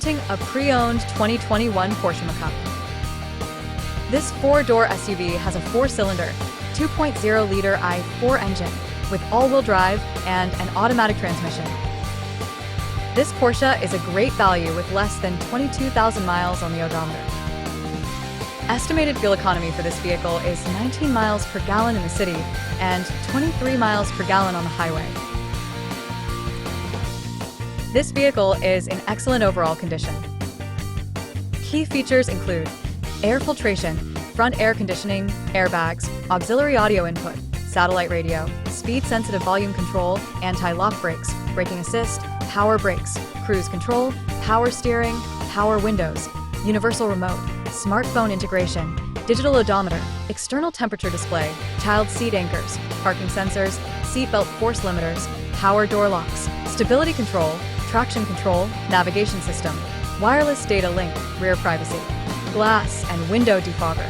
Presenting a pre-owned 2021 Porsche Macan. This four-door SUV has a four-cylinder, 2.0-liter i4 engine with all-wheel drive and an automatic transmission. This Porsche is a great value with less than 22,000 miles on the odometer. Estimated fuel economy for this vehicle is 19 miles per gallon in the city and 23 miles per gallon on the highway. This vehicle is in excellent overall condition. Key features include air filtration, front air conditioning, airbags, auxiliary audio input, satellite radio, speed-sensitive volume control, anti-lock brakes, braking assist, power brakes, cruise control, power steering, power windows, universal remote, smartphone integration, digital odometer, external temperature display, child seat anchors, parking sensors, seatbelt force limiters, power door locks, stability control, traction control, navigation system, wireless data link, rear privacy, glass and window defogger.